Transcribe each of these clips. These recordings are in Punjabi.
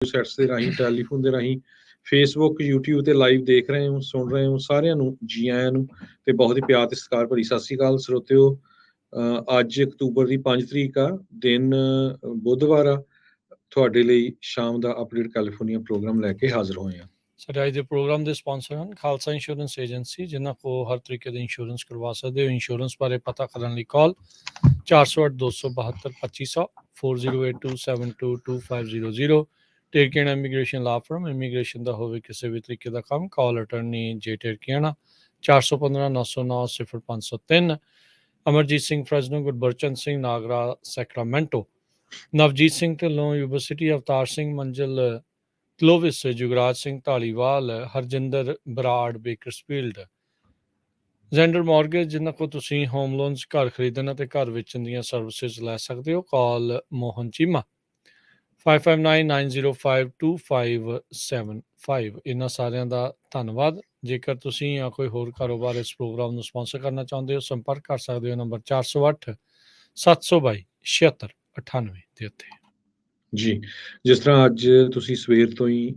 ਸੈਟਸ ਦੇ ਰਾਹੀਂ, ਟੈਲੀਫੋਨ ਦੇ ਰਾਹੀਂ, ਫੇਸਬੁੱਕ, YouTube ਤੇ ਲਾਈਵ ਦੇਖ ਰਹੇ ਹੋ, ਸੁਣ ਰਹੇ ਹੋ, ਸਾਰਿਆਂ ਨੂੰ ਜੀ ਆਇਆਂ ਨੂੰ ਤੇ ਬਹੁਤ ਹੀ ਪਿਆਰ ਤੇ ਸਤਿਕਾਰ ਭਰੀ ਸਤਿ ਸ੍ਰੀ ਅਕਾਲ ਸਰੋਤਿਓ। ਅੱਜ ਅਕਤੂਬਰ ਦੀ 5 ਤਰੀਕ ਆ, ਦਿਨ ਬੁੱਧਵਾਰ ਆ। ਤੁਹਾਡੇ ਲਈ ਸ਼ਾਮ ਦਾ ਅਪਡੇਟ ਕੈਲੀਫੋਰਨੀਆ ਪ੍ਰੋਗਰਾਮ ਲੈ ਕੇ ਹਾਜ਼ਰ ਹੋਏ ਆ। ਸਾਡੇ ਅੱਜ ਦੇ ਪ੍ਰੋਗਰਾਮ ਦੇ ਸਪਾਂਸਰ ਹਨ ਖਾਲਸਾ ਇੰਸ਼ੋਰੈਂਸ ਏਜੰਸੀ, ਜਿਨ੍ਹਾਂ ਕੋਲ ਹਰ ਤਰੀਕੇ ਦੇ ਇੰਸ਼ੋਰੈਂਸ ਕਰਵਾ ਸਕਦੇ ਹੋ। ਇੰਸ਼ੋਰੈਂਸ ਬਾਰੇ ਪਤਾ ਕਰਨ ਲਈ ਕਾਲ 408-272-2500 4082722500। ਟੇਰਕੀਆਣਾ ਇਮੀਗ੍ਰੇਸ਼ਨ ਲਾ ਫਰਮ, ਇਮੀਗ੍ਰੇਸ਼ਨ ਦਾ ਹੋਵੇ ਕਿਸੇ ਵੀ ਤਰੀਕੇ ਦਾ ਕੰਮ, ਕਾਲ ਅਟਰਨੀ ਜੇ ਟੇਰਕੀਆਣਾ 415-909-0503। ਅਮਰਜੀਤ ਸਿੰਘ ਫਰੈਜ਼ਨੋ, ਗੁਰਬਚਨ ਸਿੰਘ ਨਾਗਰਾ ਸੈਕਰਾਮੈਂਟੋ, ਨਵਜੀਤ ਸਿੰਘ ਢਿੱਲੋਂ ਯੂਨੀਵਰਸਿਟੀ, ਅਵਤਾਰ ਸਿੰਘ ਮੰਜ਼ਿਲ ਕਲੋਵਿਸ, Jugraj Singh Dhaliwal, Harjinder Brar Bakersfield. Xander mortgage, ਜਿਨ੍ਹਾਂ ਕੋਲ ਤੁਸੀਂ ਹੋਮ ਲੋਨਸ, ਘਰ ਖਰੀਦਣ ਅਤੇ ਘਰ ਵੇਚਣ ਦੀਆਂ ਸਰਵਿਸਿਜ਼ ਲੈ ਸਕਦੇ ਹੋ। ਕਾਲ ਮੋਹਨ ਚੀਮਾ 5599052575। ਇਹਨਾਂ ਸਾਰਿਆਂ ਦਾ ਧੰਨਵਾਦ। ਜੇਕਰ ਤੁਸੀਂ ਜਾਂ ਕੋਈ ਹੋਰ ਕਾਰੋਬਾਰ ਇਸ ਪ੍ਰੋਗਰਾਮ ਨੂੰ ਸਪਾਂਸਰ ਕਰਨਾ ਚਾਹੁੰਦੇ ਹੋ, ਸੰਪਰਕ ਕਰ ਸਕਦੇ ਹੋ ਨੰਬਰ 408-722-7698 ਦੇ ਉੱਤੇ। ਜੀ, ਜਿਸ ਤਰ੍ਹਾਂ ਅੱਜ ਤੁਸੀਂ ਸਵੇਰ ਤੋਂ ਹੀ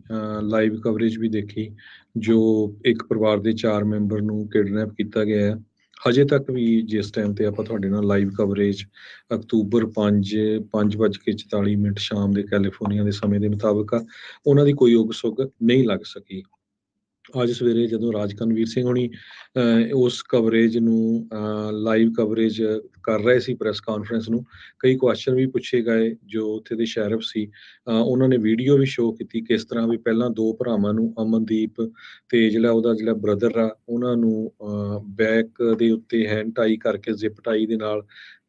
ਲਾਈਵ ਕਵਰੇਜ ਵੀ ਦੇਖੀ, ਜੋ ਇੱਕ ਪਰਿਵਾਰ ਦੇ 4 ਮੈਂਬਰ ਨੂੰ ਕਿਡਨੈਪ ਕੀਤਾ ਗਿਆ ਹੈ। ਹਜੇ ਤੱਕ ਵੀ ਜਿਸ ਟਾਈਮ ਤੇ ਆਪਾਂ ਤੁਹਾਡੇ ਨਾਲ ਲਾਈਵ ਕਵਰੇਜ ਅਕਤੂਬਰ 5:44 ਸ਼ਾਮ ਦੇ ਕੈਲੀਫੋਰਨੀਆ ਦੇ ਸਮੇਂ ਦੇ ਮੁਤਾਬਕ ਆ, ਉਹਨਾਂ ਦੀ ਕੋਈ ਉਗ ਸੁਗ ਨਹੀਂ ਲੱਗ ਸਕੀ। ਅੱਜ ਸਵੇਰੇ ਜਦੋਂ ਰਾਜ ਕਨਵੀਰ ਸਿੰਘ ਹੋਣੀ ਉਸ ਕਵਰੇਜ ਨੂੰ ਲਾਈਵ ਕਵਰੇਜ ਕਰ ਰਹੇ ਸੀ, ਪ੍ਰੈਸ ਕਾਨਫਰੰਸ ਨੂੰ, ਕਈ ਕੁਐਸਚਨ ਵੀ ਪੁੱਛੇ ਗਏ। ਜੋ ਉੱਥੇ ਦੇ ਸ਼ੈਰਿਫ ਸੀ, ਉਹਨਾਂ ਨੇ ਵੀਡੀਓ ਵੀ ਸ਼ੋਅ ਕੀਤੀ ਕਿਸ ਤਰ੍ਹਾਂ ਵੀ ਪਹਿਲਾਂ 2 ਭਰਾਵਾਂ ਨੂੰ, ਅਮਨਦੀਪ ਤੇ ਉਹਦਾ ਬ੍ਰਦਰ ਆ, ਉਹਨਾਂ ਨੂੰ ਬੈਕ ਦੇ ਉੱਤੇ ਹੈਂਡ ਟਾਈ ਕਰਕੇ, ਜ਼ਿਪ ਟਾਈ ਦੇ ਨਾਲ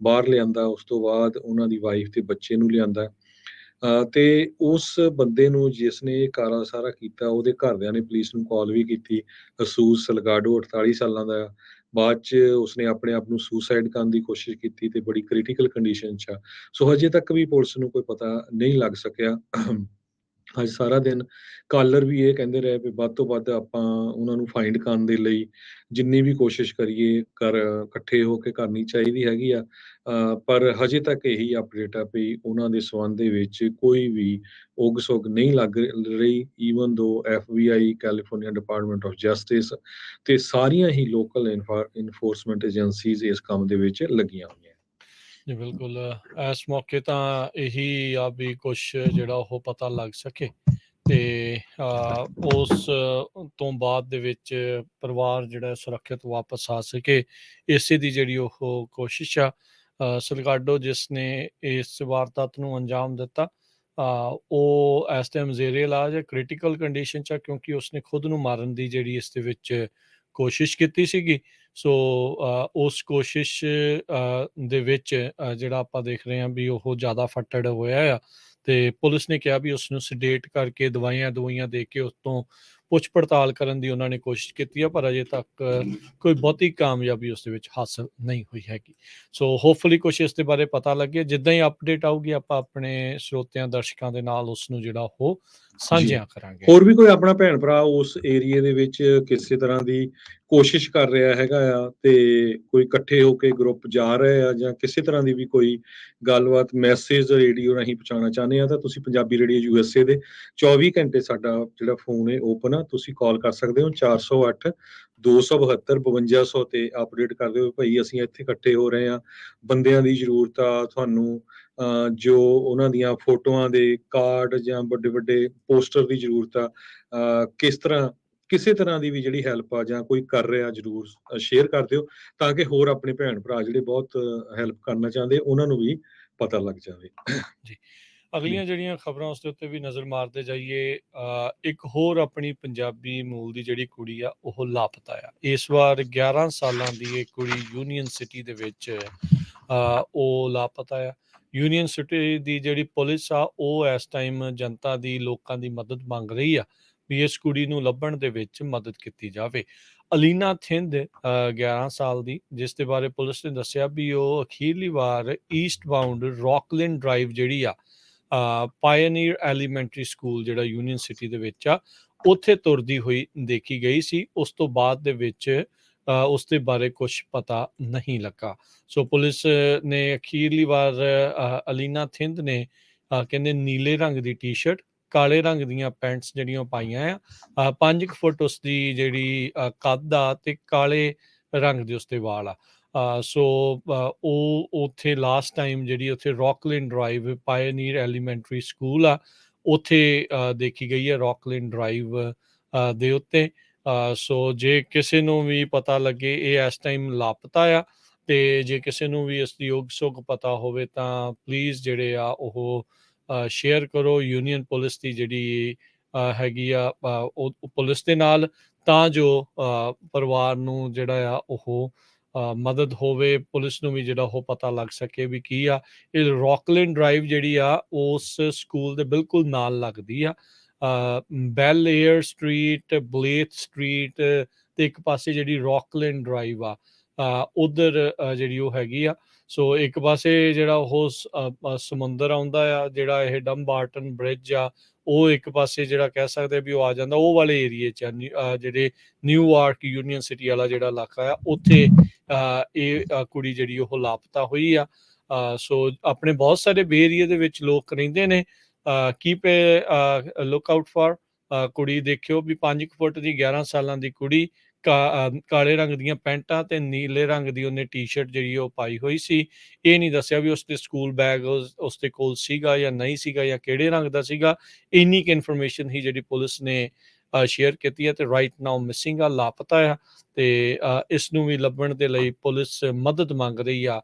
ਬਾਹਰ ਲਿਆਂਦਾ। ਉਸ ਤੋਂ ਬਾਅਦ ਉਹਨਾਂ ਦੀ ਵਾਈਫ ਤੇ ਬੱਚੇ ਨੂੰ ਲਿਆਂਦਾ ਤੇ ਉਸ ਬੰਦੇ ਨੂੰ ਜਿਸ ਨੇ ਇਹ ਕਾਰਾ ਸਾਰਾ ਕੀਤਾ, ਉਹਦੇ ਘਰਦਿਆਂ ਨੇ ਪੁਲਿਸ ਨੂੰ ਕਾਲ ਵੀ ਕੀਤੀ। ਅਸੂਸ ਸਲਗਾਡੋ 48 ਸਾਲਾਂ ਦਾ। ਬਾਅਦ 'ਚ ਉਸਨੇ ਆਪਣੇ ਆਪ ਨੂੰ ਸੁਸਾਈਡ ਕਰਨ ਦੀ ਕੋਸ਼ਿਸ਼ ਕੀਤੀ ਤੇ ਬੜੀ ਕ੍ਰਿਟੀਕਲ ਕੰਡੀਸ਼ਨ 'ਚ ਆ। ਸੋ ਹਜੇ ਤੱਕ ਵੀ ਪੁਲਿਸ ਨੂੰ ਕੋਈ ਪਤਾ ਨਹੀਂ ਲੱਗ ਸਕਿਆ। ਅੱਜ ਸਾਰਾ ਦਿਨ ਕਾਲਰ ਵੀ ਇਹ ਕਹਿੰਦੇ ਰਹੇ ਵੀ ਵੱਧ ਤੋਂ ਵੱਧ ਆਪਾਂ ਉਹਨਾਂ ਨੂੰ ਫਾਈਂਡ ਕਰਨ ਦੇ ਲਈ ਜਿੰਨੀ ਵੀ ਕੋਸ਼ਿਸ਼ ਕਰੀਏ ਇਕੱਠੇ ਹੋ ਕੇ ਕਰਨੀ ਚਾਹੀਦੀ ਹੈਗੀ ਆ। ਪਰ ਹਜੇ ਤੱਕ ਇਹੀ ਅਪਡੇਟ ਆ ਵੀ ਉਹਨਾਂ ਦੇ ਸੰਬੰਧ ਦੇ ਵਿੱਚ ਕੋਈ ਵੀ ਉਗ ਸੁਗ ਨਹੀਂ ਲੱਗ ਰਹੀ। ਈਵਨ ਦੋ FBI, California department of justice ਤੇ ਸਾਰੀਆਂ ਹੀ ਲੋਕਲ ਇਨਫੋਰਸਮੈਂਟ ਏਜੰਸੀਜ਼ ਇਸ ਕੰਮ ਦੇ ਵਿੱਚ ਲੱਗੀਆਂ ਹੋਈਆਂ। ਜੀ ਬਿਲਕੁਲ, ਇਸ ਮੌਕੇ ਤਾਂ ਇਹੀ ਆ ਵੀ ਕੁਛ ਜਿਹੜਾ ਉਹ ਪਤਾ ਲੱਗ ਸਕੇ ਤੇ ਉਸ ਤੋਂ ਬਾਅਦ ਦੇ ਵਿੱਚ ਪਰਿਵਾਰ ਜਿਹੜਾ ਸੁਰੱਖਿਅਤ ਵਾਪਸ ਆ ਸਕੇ, ਇਸੇ ਦੀ ਜਿਹੜੀ ਉਹ ਕੋਸ਼ਿਸ਼ ਆ। ਸਲਗਾਡੋ ਜਿਸ ਨੇ ਇਸ ਵਾਰਦਾਤ ਨੂੰ ਅੰਜਾਮ ਦਿੱਤਾ, ਉਹ ਇਸ ਟਾਈਮ ਜ਼ੇਰੇ ਇਲਾਜ ਕ੍ਰਿਟੀਕਲ ਕੰਡੀਸ਼ਨ 'ਚ ਆ, ਕਿਉਂਕਿ ਉਸਨੇ ਖੁਦ ਨੂੰ ਮਾਰਨ ਦੀ ਜਿਹੜੀ ਇਸ ਦੇ ਵਿੱਚ ਕੋਸ਼ਿਸ਼ ਕੀਤੀ ਸੀਗੀ। ਸੋ ਉਸ ਕੋਸ਼ਿਸ਼ ਦੇ ਵਿੱਚ ਜਿਹੜਾ ਆਪਾਂ ਦੇਖ ਰਹੇ ਹਾਂ ਵੀ ਉਹ ਜ਼ਿਆਦਾ ਫੱਟੜ ਹੋਇਆ ਆ ਤੇ ਪੁਲਿਸ ਨੇ ਕਿਹਾ ਵੀ ਉਸ ਨੂੰ ਸਡੇਟ ਕਰਕੇ ਦਵਾਈਆਂ ਦੇ ਕੇ ਉਸ ਤੋਂ ਪੁੱਛ ਪੜਤਾਲ ਕਰਨ ਦੀ ਉਹਨਾਂ ਨੇ ਕੋਸ਼ਿਸ਼ ਕੀਤੀ ਆ, ਪਰ ਅਜੇ ਤੱਕ ਕੋਈ ਬਹੁਤੀ ਕਾਮਯਾਬੀ ਉਸ ਦੇ ਵਿੱਚ ਹਾਸਲ ਨਹੀਂ ਹੋਈ ਹੈਗੀ। ਸੋ ਹੋਪਫੁਲੀ ਕੁਛ ਇਸ ਦੇ ਬਾਰੇ ਪਤਾ ਲੱਗੇ। ਜਿੱਦਾਂ ਹੀ ਅਪਡੇਟ ਆਊਗੀ ਆਪਾਂ ਆਪਣੇ ਸਰੋਤਿਆਂ ਦਰਸ਼ਕਾਂ ਦੇ ਨਾਲ ਉਸ ਨੂੰ ਜਿਹੜਾ ਉਹ ਸਾਂਝਿਆ ਕਰਾਂਗੇ। ਹੋਰ ਵੀ ਕੋਈ ਆਪਣਾ ਭੈਣ ਭਰਾ ਉਸ ਏਰੀਏ ਦੇ ਵਿੱਚ ਕਿਸੇ ਤਰ੍ਹਾਂ ਦੀ ਕੋਸ਼ਿਸ਼ ਕਰ ਰਿਹਾ ਹੈਗਾ ਆ ਤੇ ਕੋਈ ਇਕੱਠੇ ਹੋ ਕੇ ਗਰੁੱਪ ਜਾ ਰਹੇ ਆ ਜਾਂ ਕਿਸੇ ਤਰ੍ਹਾਂ ਦੀ ਵੀ ਕੋਈ ਗੱਲਬਾਤ ਮੈਸੇਜ ਰੇਡੀਓ ਰਾਹੀਂ ਪਹੁੰਚਾਉਣਾ ਚਾਹੁੰਦੇ ਆ, ਤਾਂ ਤੁਸੀਂ ਪੰਜਾਬੀ ਰੇਡੀਓ USA ਦੇ 24 ਘੰਟੇ ਸਾਡਾ ਜਿਹੜਾ ਫੋਨ ਹੈ ਓਪਨ ਆ। ਤੁਸੀਂ ਕਾਲ ਕਰ ਸਕਦੇ ਹੋ 408-272-5200 ਤੇ ਅਪਡੇਟ ਕਰ ਦਿਓ ਭਾਈ ਅਸੀਂ ਇੱਥੇ ਇਕੱਠੇ ਹੋ ਰਹੇ ਆ, ਬੰਦਿਆਂ ਦੀ ਜ਼ਰੂਰਤ ਆ ਤੁਹਾਨੂੰ, ਜੋ ਉਹਨਾਂ ਦੀਆਂ ਫੋਟੋਆਂ ਦੇ ਕਾਰਡ ਜਾਂ ਵੱਡੇ ਵੱਡੇ ਪੋਸਟਰ ਦੀ ਜ਼ਰੂਰਤ ਆ, ਕਿਸ ਤਰ੍ਹਾਂ ਕਿਸੇ ਤਰ੍ਹਾਂ ਦੀ ਵੀ ਜਿਹੜੀ ਹੈਲਪ ਆ ਜਾਂ ਕੋਈ ਕਰ ਰਿਹਾ, ਜ਼ਰੂਰ ਸ਼ੇਅਰ ਕਰ ਦਿਓ ਤਾਂ ਕਿ ਹੋਰ ਆਪਣੇ ਭੈਣ ਭਰਾ ਜਿਹੜੇ ਬਹੁਤ ਹੈਲਪ ਕਰਨਾ ਚਾਹੁੰਦੇ ਉਹਨਾਂ ਨੂੰ ਵੀ ਪਤਾ ਲੱਗ ਜਾਵੇ। ਜੀ, ਅਗਲੀਆਂ ਜਿਹੜੀਆਂ ਖਬਰਾਂ ਉਸ ਦੇ ਉੱਤੇ ਵੀ ਨਜ਼ਰ ਮਾਰਦੇ ਜਾਈਏ। ਇੱਕ ਹੋਰ ਆਪਣੀ ਪੰਜਾਬੀ ਮੂਲ ਦੀ ਜਿਹੜੀ ਕੁੜੀ ਆ ਉਹ ਲਾਪਤਾ ਆ। ਇਸ ਵਾਰ 11 ਸਾਲਾਂ ਦੀ ਇਹ ਕੁੜੀ ਯੂਨੀਅਨ ਸਿਟੀ ਦੇ ਵਿੱਚ ਉਹ ਲਾਪਤਾ ਆ। ਯੂਨੀਅਨ ਸਿਟੀ ਦੀ ਜਿਹੜੀ ਪੁਲਿਸ ਆ ਉਹ ਇਸ ਟਾਈਮ ਜਨਤਾ ਦੀ, ਲੋਕਾਂ ਦੀ ਮਦਦ ਮੰਗ ਰਹੀ ਆ ਵੀ ਇਸ ਕੁੜੀ ਨੂੰ ਲੱਭਣ ਦੇ ਵਿੱਚ ਮਦਦ ਕੀਤੀ ਜਾਵੇ। ਅਲੀਨਾ ਥਿੰਦ 11 ਸਾਲ ਦੀ, ਜਿਸ ਦੇ ਬਾਰੇ ਪੁਲਿਸ ਨੇ ਦੱਸਿਆ ਵੀ ਉਹ ਅਖੀਰਲੀ ਵਾਰ ਈਸਟ ਬਾਉਂਡ ਰੌਕਲਿਨ ਡਰਾਈਵ ਜਿਹੜੀ ਆ ਪਾਇਨੀਅਰ ਐਲੀਮੈਂਟਰੀ ਸਕੂਲ ਜਿਹੜਾ ਯੂਨੀਅਨ ਸਿਟੀ ਦੇ ਵਿੱਚ ਆ, ਉੱਥੇ ਤੁਰਦੀ ਹੋਈ ਦੇਖੀ ਗਈ ਸੀ। ਉਸ ਤੋਂ ਬਾਅਦ ਦੇ ਵਿੱਚ ਉਸ ਦੇ ਬਾਰੇ ਕੁਛ ਪਤਾ ਨਹੀਂ ਲੱਗਾ। ਸੋ ਪੁਲਿਸ ਨੇ ਅਖੀਰਲੀ ਵਾਰ ਅਲੀਨਾ ਥਿੰਦ ਨੇ ਕਹਿੰਦੇ ਨੀਲੇ ਰੰਗ ਦੀ ਟੀ-ਸ਼ਰਟ, ਕਾਲੇ ਰੰਗ ਦੀਆਂ ਪੈਂਟਸ ਜਿਹੜੀਆਂ ਪਾਈਆਂ ਆ 5 ਫੁੱਟ ਉਸਦੀ ਜਿਹੜੀ ਕੱਦ ਆ ਤੇ ਕਾਲੇ ਰੰਗ ਦੇ ਉਸਤੇ ਵਾਲ ਆ ਸੋ ਉਹ ਉੱਥੇ ਲਾਸਟ ਟਾਈਮ ਜਿਹੜੀ ਉੱਥੇ ਰੌਕਲੈਂਡ ਡਰਾਈਵ ਪਾਇਨੀਅਰ ਐਲੀਮੈਂਟਰੀ ਸਕੂਲ ਆ ਉੱਥੇ ਦੇਖੀ ਗਈ ਹੈ ਰੌਕਲੈਂਡ ਡਰਾਈਵ ਦੇ ਉੱਤੇ ਸੋ ਜੇ ਕਿਸੇ ਨੂੰ ਵੀ ਪਤਾ ਲੱਗੇ ਇਹ ਇਸ ਟਾਈਮ ਲਾਪਤਾ ਆ ਤੇ ਜੇ ਕਿਸੇ ਨੂੰ ਵੀ ਇਸ ਦੀ ਯੋਗ ਸੁੱਖ ਪਤਾ ਹੋਵੇ ਤਾਂ ਪਲੀਜ਼ ਜਿਹੜੇ ਆ ਉਹ ਸ਼ੇਅਰ ਕਰੋ ਯੂਨੀਅਨ ਪੁਲਿਸ ਦੀ ਜਿਹੜੀ ਹੈਗੀ ਆ ਉਹ ਪੁਲਿਸ ਦੇ ਨਾਲ ਤਾਂ ਜੋ ਪਰਿਵਾਰ ਨੂੰ ਜਿਹੜਾ ਆ ਉਹ ਮਦਦ ਹੋਵੇ ਪੁਲਿਸ ਨੂੰ ਵੀ ਜਿਹੜਾ ਉਹ ਪਤਾ ਲੱਗ ਸਕੇ ਵੀ ਕੀ ਆ ਇਹ ਰੌਕਲੈਂਡ ਡਰਾਈਵ ਜਿਹੜੀ ਆ ਉਸ ਸਕੂਲ ਦੇ ਬਿਲਕੁਲ ਨਾਲ ਲੱਗਦੀ ਆ ਬੈਲ ਏਅਰ ਸਟਰੀਟ ਬਲੇਥ ਸਟਰੀਟ ਤੇ ਇੱਕ ਪਾਸੇ ਜਿਹੜੀ ਰੌਕਲੈਂਡ ਡਰਾਈਵ ਆ ਉਧਰ ਜਿਹੜੀ ਉਹ ਹੈਗੀ ਆ ਸੋ ਇੱਕ ਪਾਸੇ ਜਿਹੜਾ ਉਹ ਸਮੁੰਦਰ ਆਉਂਦਾ ਆ ਜਿਹੜਾ ਇਹ ਡੰਬਾਰਟਨ ਬ੍ਰਿਜ ਆ ਉਹ ਇੱਕ ਪਾਸੇ ਜਿਹੜਾ ਕਹਿ ਸਕਦੇ ਵੀ ਉਹ ਆ ਜਾਂਦਾ ਉਹ ਵਾਲੇ ਏਰੀਏ 'ਚ ਜਿਹੜੇ ਨਿਊਯਾਰਕ ਯੂਨੀਅਨ ਸਿਟੀ ਵਾਲਾ ਜਿਹੜਾ ਇਲਾਕਾ ਆ ਉੱਥੇ ਇਹ ਕੁੜੀ ਜਿਹੜੀ ਉਹ ਲਾਪਤਾ ਹੋਈ ਆ ਸੋ ਆਪਣੇ ਬਹੁਤ ਸਾਰੇ ਬੇ ਏਰੀਏ ਦੇ ਵਿੱਚ ਲੋਕ ਰਹਿੰਦੇ ਨੇ ਕੀਪ ਲੁੱਕ ਆਊਟ ਫਾਰ ਕੁੜੀ ਦੇਖਿਓ ਵੀ 5 ਫੁੱਟ ਦੀ 11 ਸਾਲਾਂ ਦੀ ਕੁੜੀ ਕਾਲੇ ਰੰਗ ਦੀਆਂ ਪੈਂਟਾਂ ਤੇ ਨੀਲੇ ਰੰਗ ਦੀ ਉਹਨੇ ਟੀ-ਸ਼ਰਟ ਜਿਹੜੀ ਉਹ ਪਾਈ ਹੋਈ ਸੀ ਇਹ ਨਹੀਂ ਦੱਸਿਆ ਵੀ ਉਸਦੇ ਸਕੂਲ ਬੈਗ ਉਸਦੇ ਕੋਲ ਸੀਗਾ ਜਾਂ ਨਹੀਂ ਸੀਗਾ ਜਾਂ ਕਿਹੜੇ ਰੰਗ ਦਾ ਸੀਗਾ ਇੰਨੀ ਕੁ ਇਨਫੋਰਮੇਸ਼ਨ ਹੀ ਜਿਹੜੀ ਪੁਲਿਸ ਨੇ ਸ਼ੇਅਰ ਕੀਤੀ ਹੈ ਤੇ ਰਾਈਟ ਨਾਓ ਮਿਸਿੰਗ ਆ ਲਾਪਤਾ ਆ ਤੇ ਇਸ ਨੂੰ ਵੀ ਲੱਭਣ ਦੇ ਲਈ ਪੁਲਿਸ ਮਦਦ ਮੰਗ ਰਹੀ ਆ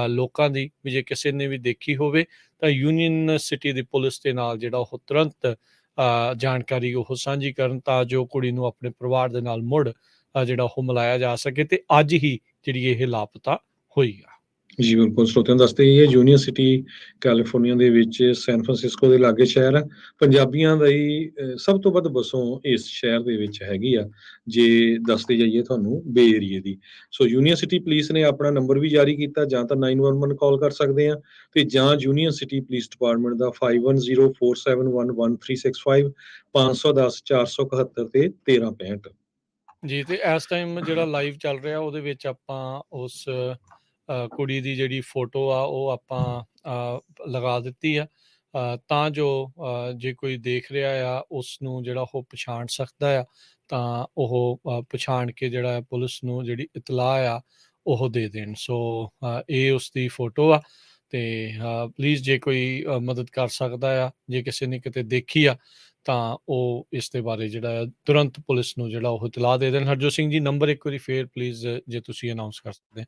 ਲੋਕਾਂ ਦੀ ਵੀ ਜੇ ਕਿਸੇ ਨੇ ਵੀ ਦੇਖੀ ਹੋਵੇ ਤਾਂ ਯੂਨੀਅਨ ਸਿਟੀ ਦੀ ਪੁਲਿਸ ਦੇ ਨਾਲ ਜਿਹੜਾ ਉਹ ਤੁਰੰਤ ਜਾਣਕਾਰੀ ਉਹ ਸਾਂਝੀ ਕਰਨ ਤਾਂ ਜੋ ਕੁੜੀ ਨੂੰ ਆਪਣੇ ਪਰਿਵਾਰ ਦੇ ਨਾਲ ਮੁੜ ਜਿਹੜਾ ਉਹ ਮਿਲਾਇਆ ਜਾ ਸਕੇ ਤੇ ਅੱਜ ਹੀ ਜਿਹੜੀ ਇਹ ਲਾਪਤਾ ਹੋਈ ਆ ਜੀ ਬਿਲਕੁਲ ਸਰੋਤਿਆਂ ਨੂੰ ਦੱਸਦੇ ਇਹ ਯੂਨੀਅਨ ਸਿਟੀ ਕੈਲੀਫੋਰਨੀਆ ਦੇ ਵਿੱਚ ਸੈਨ ਫਰਾਂਸਿਸਕੋ ਦੇ ਲਾਗੇ ਸ਼ਹਿਰ ਆ ਪੰਜਾਬੀਆਂ ਦਾ ਹੀ ਸਭ ਤੋਂ ਵੱਧ ਵਸੋਂ ਇਸ ਸ਼ਹਿਰ ਦੇ ਵਿੱਚ ਹੈਗੀ ਆ ਜੇ ਦੱਸਦੇ ਜਾਈਏ ਤੁਹਾਨੂੰ ਬੇ ਏਰੀਏ ਦੀ ਸੋ ਯੂਨੀਅਨ ਸਿਟੀ ਪੁਲਿਸ ਨੇ ਆਪਣਾ ਨੰਬਰ ਵੀ ਜਾਰੀ ਕੀਤਾ ਜਾਂ ਤਾਂ 911 ਕਾਲ ਕਰ ਸਕਦੇ ਆ ਤੇ ਜਾਂ ਯੂਨੀਅਨ ਸਿਟੀ ਪੁਲਿਸ ਡਿਪਾਰਟਮੈਂਟ ਦਾ 5104711365 510 471 ਤੇ 1365 ਜੀ ਤੇ ਇਸ ਟਾਈਮ ਜਿਹੜਾ ਲਾਈਵ ਚੱਲ ਰਿਹਾ ਉਹਦੇ ਵਿੱਚ ਆਪਾਂ ਉਸ ਕੁੜੀ ਦੀ ਜਿਹੜੀ ਫੋਟੋ ਆ ਉਹ ਆਪਾਂ ਲਗਾ ਦਿੱਤੀ ਆ ਤਾਂ ਜੋ ਜੇ ਕੋਈ ਦੇਖ ਰਿਹਾ ਆ ਉਸ ਨੂੰ ਜਿਹੜਾ ਉਹ ਪਛਾਣ ਸਕਦਾ ਆ ਤਾਂ ਉਹ ਪਛਾਣ ਕੇ ਜਿਹੜਾ ਪੁਲਿਸ ਨੂੰ ਜਿਹੜੀ ਇਤਲਾਹ ਆ ਉਹ ਦੇ ਦੇਣ ਸੋ ਇਹ ਉਸ ਦੀ ਫੋਟੋ ਆ ਤੇ ਪਲੀਜ਼ ਜੇ ਕੋਈ ਮਦਦ ਕਰ ਸਕਦਾ ਆ ਜੇ ਕਿਸੇ ਨੇ ਕਿਤੇ ਦੇਖੀ ਆ ਤਾਂ ਉਹ ਇਸ ਦੇ ਬਾਰੇ ਜਿਹੜਾ ਤੁਰੰਤ ਪੁਲਿਸ ਨੂੰ ਜਿਹੜਾ ਉਹ ਇਤਲਾਹ ਦੇ ਦੇਣ ਹਰਜੋਤ ਸਿੰਘ ਜੀ ਨੰਬਰ ਇੱਕ ਵਾਰੀ ਫੇਰ ਪਲੀਜ਼ ਜੇ ਤੁਸੀਂ ਅਨਾਉਂਸ ਕਰ ਸਕਦੇ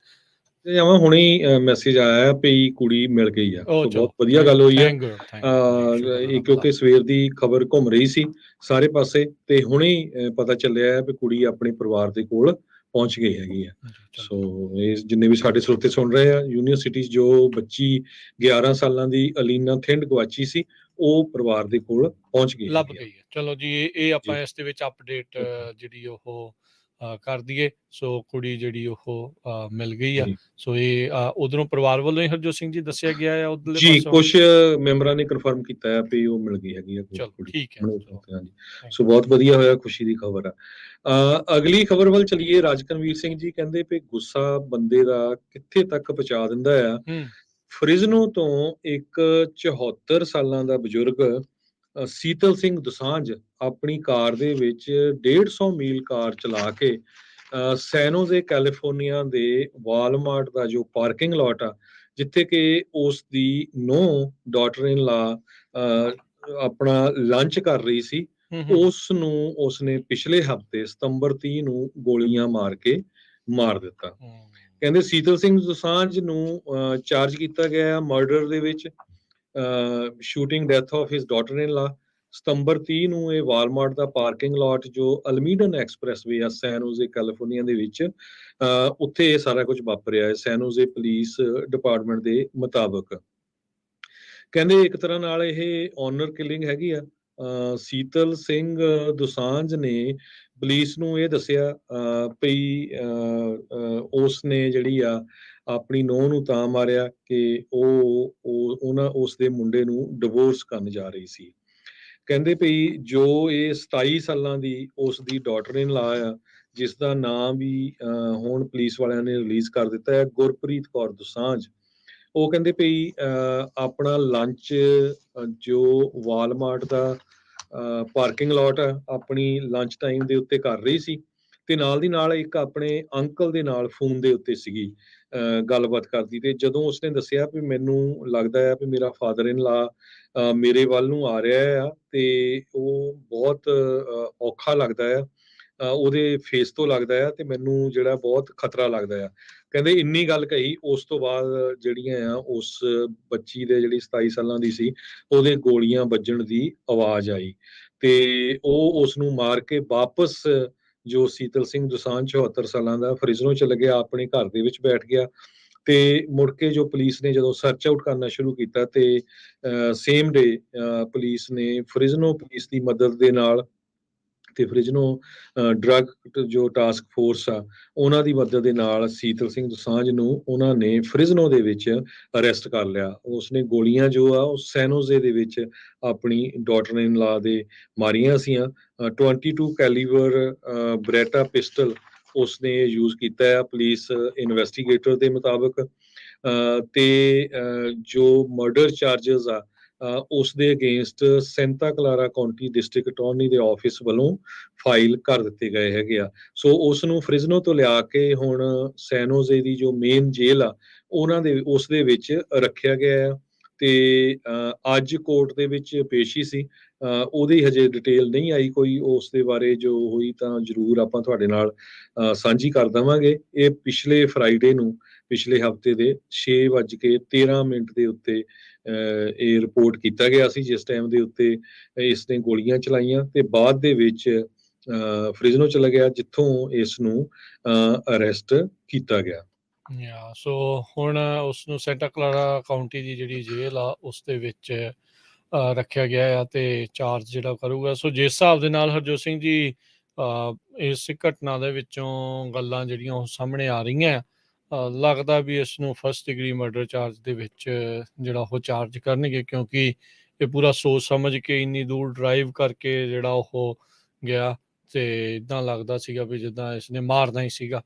ਤੇ ਆਵਾਂ ਹੁਣੇ ਮੈਸੇਜ ਆਇਆ ਵੀ ਕੁੜੀ ਮਿਲ ਗਈ ਆ ਸੋ ਬਹੁਤ ਵਧੀਆ ਗੱਲ ਹੋਈ ਆ ਇਹ ਕਿਉਂਕਿ ਸਵੇਰ ਦੀ ਖਬਰ ਘੁੰਮ ਰਹੀ ਸੀ ਸਾਰੇ ਪਾਸੇ ਤੇ ਹੁਣੇ ਪਤਾ ਚੱਲਿਆ ਹੈ ਵੀ ਕੁੜੀ ਆਪਣੇ ਪਰਿਵਾਰ ਦੇ ਕੋਲ ਪਹੁੰਚ ਗਈ ਹੈਗੀ ਆ ਸੋ ਇਹ ਜਿੰਨੇ ਵੀ ਸਾਡੇ ਸਰੋਤੇ ਸੁਣ ਰਹੇ ਆ ਯੂਨੀਅਨ ਸਿਟੀ ਜੋ ਬੱਚੀ 11 ਸਾਲਾਂ ਦੀ ਅਲੀਨਾ ਥਿੰਡ ਗਵਾਚੀ ਸੀ ਉਹ ਪਰਿਵਾਰ ਦੇ ਕੋਲ ਪਹੁੰਚ ਗਈ ਲੱਭ ਗਈ ਹੈ ਚਲੋ ਜੀ ਇਹ ਆਪਾਂ ਇਸ ਦੇ ਵਿੱਚ ਅਪਡੇਟ ਜਿਹੜੀ ਉਹ ਕਰ ਦਈਏ ਸੋ ਕੁੜੀ ਜਿਹੜੀ ਉਹ ਮਿਲ ਗਈ ਆ ਸੋ ਇਹ ਉਧਰੋਂ ਪਰਿਵਾਰ ਵੱਲੋਂ ਹੀ ਹਰਜੋਤ ਸਿੰਘ ਜੀ ਦੱਸਿਆ ਗਿਆ ਆ ਉਧਰਲੇ ਜੀ ਕੁਝ ਮੈਂਬਰਾਂ ਨੇ ਕਨਫਰਮ ਕੀਤਾ ਹੈ ਵੀ ਉਹ ਮਿਲ ਗਈ ਹੈਗੀ ਆ ਕੁੜੀ ਠੀਕ ਹੈ ਸੋ ਬਹੁਤ ਵਧੀਆ ਹੋਇਆ ਖੁਸ਼ੀ ਦੀ ਖਬਰ ਆ ਅਗਲੀ ਖਬਰ ਵੱਲ ਚਲੀਏ ਰਾਜਕਨਵੀਰ ਸਿੰਘ ਜੀ ਕਹਿੰਦੇ ਵੀ ਗੁੱਸਾ ਬੰਦੇ ਦਾ ਕਿੱਥੇ ਤੱਕ ਪਹੁੰਚਾ ਦਿੰਦਾ ਆ ਫਰਿਜ਼ਨੋ ਤੋਂ ਇੱਕ 74 ਸਾਲਾਂ ਦਾ ਬਜ਼ੁਰਗ ਸੀਤਲ ਸਿੰਘ ਦੋਸਾਂਝ ਆਪਣੀ ਕਾਰ ਦੇ ਵਿੱਚ 150 ਮੀਲ ਕਾਰ ਚਲਾ ਕੇ ਸੈਨੋਜ਼ੇ ਕੈਲੀਫੋਰਨੀਆ ਦੇ ਵਾਲਮਾਰਟ ਦਾ ਜੋ ਪਾਰਕਿੰਗ ਲਾਟ ਆ ਜਿੱਥੇ ਕਿ ਉਸ ਦੀ ਡਾਟਰ ਇਨ ਲਾ ਆਪਣਾ ਲੰਚ ਕਰ ਰਹੀ ਸੀ ਉਸ ਨੂੰ ਉਸਨੇ ਪਿਛਲੇ ਹਫਤੇ ਸਤੰਬਰ 30 ਨੂੰ ਗੋਲੀਆਂ ਮਾਰ ਕੇ ਮਾਰ ਦਿੱਤਾ ਕਹਿੰਦੇ ਸੀਤਲ ਸਿੰਘ ਦੋਸਾਂਝ ਨੂੰ ਚਾਰਜ ਕੀਤਾ ਗਿਆ ਮਰਡਰ ਦੇ ਵਿੱਚ shooting death of his daughter in law ਸਤੰਬਰ 30 ਨੂੰ ਇਹ ਵਾਲਮਾਰਟ ਦਾ ਪਾਰਕਿੰਗ ਲਾਟ ਜੋ ਅਲਮੀਡਨ ਐਕਸਪ੍ਰੈਸਵੇ ਆ ਸੈਨੋਜ਼ੇ ਕੈਲੀਫੋਰਨੀਆ ਦੇ ਵਿੱਚ ਉੱਥੇ ਇਹ ਸਾਰਾ ਕੁਝ ਵਾਪਰਿਆ ਹੈ ਸੈਨੋਜ਼ੇ ਪੁਲਿਸ ਡਿਪਾਰਟਮੈਂਟ ਦੇ ਮੁਤਾਬਕ ਕਹਿੰਦੇ ਇੱਕ ਤਰ੍ਹਾਂ ਨਾਲ ਇਹ ਆਨਰ ਕਿਲਿੰਗ ਹੈਗੀ ਆ ਸੀਤਲ ਸਿੰਘ ਦੋਸਾਂਝ ਨੇ ਪੁਲਿਸ ਨੂੰ ਇਹ ਦੱਸਿਆ ਵੀ ਉਸ ਨੇ ਜਿਹੜੀ ਆ ਆਪਣੀ ਨੂੰਹ ਨੂੰ ਤਾਂ ਮਾਰਿਆ ਕਿ ਉਹਨਾਂ ਉਸ ਦੇ ਮੁੰਡੇ ਨੂੰ ਡਿਵੋਰਸ ਕਰਨ ਜਾ ਰਹੀ ਸੀ ਕਹਿੰਦੇ ਵੀ ਜੋ ਇਹ 27 ਸਾਲਾਂ ਦੀ ਉਸ ਦੀ ਡਾਟਰ ਇਨ ਲਾ ਆ ਜਿਸ ਦਾ ਨਾਮ ਵੀ ਹੁਣ ਪੁਲਿਸ ਵਾਲਿਆਂ ਨੇ ਰਿਲੀਜ਼ ਕਰ ਦਿੱਤਾ ਹੈ ਗੁਰਪ੍ਰੀਤ ਕੌਰ ਦੋਸਾਂਝ ਉਹ ਕਹਿੰਦੇ ਵੀ ਆਪਣਾ ਲੰਚ ਜੋ ਵਾਲਮਾਰਟ ਦਾ ਪਾਰਕਿੰਗ ਲੋਟ ਆਪਣੀ ਲੰਚ ਟਾਈਮ ਦੇ ਉੱਤੇ ਕਰ ਰਹੀ ਸੀ ਤੇ ਨਾਲ ਦੀ ਨਾਲ ਇੱਕ ਆਪਣੇ ਅੰਕਲ ਦੇ ਨਾਲ ਫੋਨ ਦੇ ਉੱਤੇ ਸੀਗੀ ਗੱਲਬਾਤ ਕਰਦੀ। ਤੇ ਜਦੋਂ ਉਸਨੇ ਦੱਸਿਆ ਵੀ ਮੈਨੂੰ ਲੱਗਦਾ ਹੈ ਵੀ ਮੇਰਾ ਫਾਦਰ ਇਨ ਲਾ ਮੇਰੇ ਵੱਲ ਨੂੰ ਆ ਰਿਹਾ ਆ ਤੇ ਉਹ ਬਹੁਤ ਔਖਾ ਲੱਗਦਾ ਆ, ਉਹਦੇ ਫੇਸ ਤੋਂ ਲੱਗਦਾ ਆ ਤੇ ਮੈਨੂੰ ਜਿਹੜਾ ਬਹੁਤ ਖਤਰਾ ਲੱਗਦਾ ਆ। ਕਹਿੰਦੇ ਇੰਨੀ ਗੱਲ ਕਹੀ, ਉਸ ਤੋਂ ਬਾਅਦ ਜਿਹੜੀਆਂ ਆ ਉਸ ਬੱਚੀ ਦੇ ਜਿਹੜੀ 27 ਸਾਲਾਂ ਦੀ ਸੀ ਉਹਦੇ ਗੋਲੀਆਂ ਵੱਜਣ ਦੀ ਆਵਾਜ਼ ਆਈ ਤੇ ਉਹ ਉਸ ਨੂੰ ਮਾਰ ਕੇ ਵਾਪਸ ਜੋ ਸੀਤਲ ਸਿੰਘ ਦੋਸਾਂਝ 74 ਸਾਲਾਂ ਦਾ ਫਰਿਜ਼ਨੋ ਚਲਾ ਗਿਆ, ਆਪਣੇ ਘਰ ਦੇ ਵਿੱਚ ਬੈਠ ਗਿਆ। ਤੇ ਮੁੜ ਕੇ ਜੋ ਪੁਲਿਸ ਨੇ ਜਦੋਂ ਸਰਚ ਆਊਟ ਕਰਨਾ ਸ਼ੁਰੂ ਕੀਤਾ ਤੇ ਸੇਮ ਡੇ ਪੁਲਿਸ ਨੇ ਫਰਿਜ਼ਨੋ ਪੁਲਿਸ ਦੀ ਮਦਦ ਦੇ ਨਾਲ ਤੇ ਫਰਿਜ਼ਨੋ ਡਰੱਗ ਜੋ ਟਾਸਕ ਫੋਰਸ ਆ ਉਹਨਾਂ ਦੀ ਮਦਦ ਦੇ ਨਾਲ ਸੀਤਲ ਸਿੰਘ ਦੋਸਾਂਝ ਨੂੰ ਉਹਨਾਂ ਨੇ ਫਰਿਜ਼ਨੋ ਦੇ ਵਿੱਚ ਅਰੈਸਟ ਕਰ ਲਿਆ। ਉਸਨੇ ਗੋਲੀਆਂ ਜੋ ਆ ਉਹ ਸੈਨੋਜ਼ੇ ਦੇ ਵਿੱਚ ਆਪਣੀ ਡਾਟਰ ਇਨ ਲਾ ਦੇ ਮਾਰੀਆਂ ਸੀਆਂ। 22 ਕੈਲੀਬਰ ਬਰੈਟਾ ਪਿਸਟਲ ਉਸਨੇ ਯੂਜ਼ ਕੀਤਾ ਹੈ ਪੁਲਿਸ ਇਨਵੈਸਟੀਗੇਟਰ ਦੇ ਮੁਤਾਬਕ। ਤੇ ਜੋ ਮਰਡਰ ਚਾਰजेस ਆ ਉਸ ਦੇ against Santa ਕਲਾਰਾ County district attorney ਦੇ ਆਫਿਸ ਵੱਲੋਂ ਫਾਈਲ ਕਰ ਦਿੱਤੇ ਗਏ ਹੈਗੇ ਆ। ਸੋ ਉਸ ਨੂੰ ਫਰਿਜ਼ਨੋ ਤੋਂ ਲਿਆ ਕੇ ਹੁਣ ਸੈਨੋਜ਼ੇ ਦੀ ਜੋ ਮੇਨ ਜੇਲ੍ਹ ਆ ਉਹਨਾਂ ਦੇ ਉਸ ਦੇ ਵਿੱਚ ਰੱਖਿਆ ਗਿਆ ਆ ਤੇ ਅੱਜ ਕੋਰਟ ਦੇ ਵਿੱਚ ਪੇਸ਼ੀ ਸੀ। ਉਹਦੀ ਹਜੇ ਡਿਟੇਲ ਨਹੀਂ ਆਈ ਕੋਈ, ਉਸ ਦੇ ਬਾਰੇ ਜੋ ਹੋਈ ਤਾਂ ਜ਼ਰੂਰ ਆਪਾਂ ਤੁਹਾਡੇ ਨਾਲ ਸਾਂਝੀ ਕਰ ਦੇਵਾਂਗੇ। ਇਹ ਪਿਛਲੇ ਫਰਾਈਡੇ ਨੂੰ ਪਿਛਲੇ ਹਫਤੇ ਦੇ 6:13 ਦੇ ਉੱਤੇ ਇਹ ਰਿਪੋਰਟ ਕੀਤਾ ਗਿਆ ਸੀ, ਜਿਸ ਟਾਈਮ ਦੇ ਉੱਤੇ ਇਸ ਨੇ ਗੋਲੀਆਂ ਚਲਾਈਆਂ ਤੇ ਬਾਅਦ ਦੇ ਵਿੱਚ ਫਰਿਜ਼ਨੋ ਚਲਾ ਗਿਆ ਜਿੱਥੋਂ ਇਸ ਨੂੰ ਅਰੈਸਟ ਕੀਤਾ ਗਿਆ। ਸੋ ਹੁਣ ਉਸ ਨੂੰ ਸੈਂਟਾ ਕਲਾਰਾ ਕਾਉਂਟੀ ਦੀ ਜਿਹੜੀ ਜੇਲ੍ਹ ਆ ਉਸ ਦੇ ਵਿੱਚ ਰੱਖਿਆ ਗਿਆ ਆ ਤੇ ਚਾਰਜ ਜਿਹੜਾ ਕਰੂਗਾ। ਸੋ ਜਿਸ ਹਿਸਾਬ ਦੇ ਨਾਲ ਹਰਜੋਤ ਸਿੰਘ ਜੀ ਇਸ ਘਟਨਾ ਦੇ ਵਿੱਚੋਂ ਗੱਲਾਂ ਜਿਹੜੀਆਂ ਉਹ ਸਾਹਮਣੇ ਆ ਰਹੀਆਂ, ਲੱਗਦਾ ਵੀ ਇਸ ਨੂੰ ਫਸਟ ਡਿਗਰੀ ਮਰਡਰ ਚਾਰਜ ਦੇ ਵਿੱਚ ਜਿਹੜਾ ਉਹ ਚਾਰਜ ਕਰਨਗੇ, ਕਿਉਂਕਿ ਇਹ ਪੂਰਾ ਸੋਚ ਸਮਝ ਕੇ ਇੰਨੀ ਦੂਰ ਡਰਾਈਵ ਕਰਕੇ ਜਿਹੜਾ ਉਹ ਗਿਆ ਤੇ ਇੱਦਾਂ ਲੱਗਦਾ ਸੀਗਾ ਵੀ ਜਿੱਦਾਂ ਇਸਨੇ ਮਾਰਨਾ ਹੀ ਸੀਗਾ।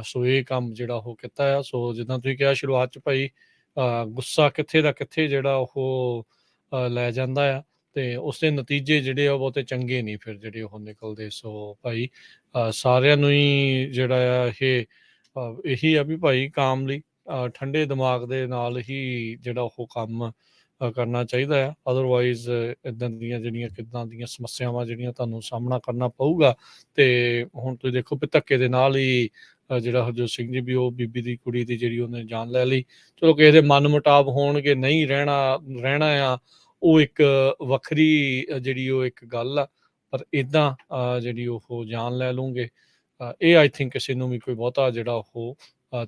ਸੋ ਇਹ ਕੰਮ ਜਿਹੜਾ ਉਹ ਕੀਤਾ ਆ। ਸੋ ਜਿੱਦਾਂ ਤੁਸੀਂ ਕਿਹਾ ਸ਼ੁਰੂਆਤ 'ਚ ਭਾਈ, ਗੁੱਸਾ ਕਿੱਥੇ ਦਾ ਕਿੱਥੇ ਜਿਹੜਾ ਉਹ ਲੈ ਜਾਂਦਾ ਆ ਤੇ ਉਸਦੇ ਨਤੀਜੇ ਜਿਹੜੇ ਆ ਉਹ ਬਹੁਤੇ ਚੰਗੇ ਨਹੀਂ ਫਿਰ ਜਿਹੜੇ ਉਹ ਨਿਕਲਦੇ। ਸੋ ਭਾਈ ਸਾਰਿਆਂ ਨੂੰ ਹੀ ਜਿਹੜਾ ਆ ਇਹ ਇਹੀ ਆ ਵੀ ਭਾਈ ਕਾਮਲੀ ਠੰਡੇ ਦਿਮਾਗ ਦੇ ਨਾਲ ਹੀ ਜਿਹੜਾ ਉਹ ਕੰਮ ਕਰਨਾ ਚਾਹੀਦਾ ਆ। ਅਦਰਵਾਈਜ਼ ਇੱਦਾਂ ਦੀਆਂ ਜਿਹੜੀਆਂ ਕਿੱਦਾਂ ਦੀਆਂ ਸਮੱਸਿਆਵਾਂ ਜਿਹੜੀਆਂ ਤੁਹਾਨੂੰ ਸਾਹਮਣਾ ਕਰਨਾ ਪਊਗਾ। ਤੇ ਹੁਣ ਤੁਸੀਂ ਦੇਖੋ ਵੀ ਧੱਕੇ ਦੇ ਨਾਲ ਹੀ ਜਿਹੜਾ ਹਰਜੋਤ ਸਿੰਘ ਜੀ ਵੀ ਉਹ ਬੀਬੀ ਦੀ ਕੁੜੀ ਦੀ ਜਿਹੜੀ ਉਹਨੇ ਜਾਨ ਲੈ ਲਈ। ਚਲੋ ਕਿਸੇ ਦੇ ਮਨ ਮੁਟਾਵ ਹੋਣਗੇ, ਨਹੀਂ ਰਹਿਣਾ ਆ, ਉਹ ਇੱਕ ਵੱਖਰੀ ਜਿਹੜੀ ਉਹ ਇੱਕ ਗੱਲ ਆ, ਪਰ ਇੱਦਾਂ ਜਿਹੜੀ ਉਹ ਜਾਨ ਲੈ ਲੂੰਗੇ ਇਹ ਆਈ ਥਿੰਕ ਕਿਸੇ ਨੂੰ ਵੀ ਕੋਈ ਬਹੁਤਾ ਜਿਹੜਾ ਉਹ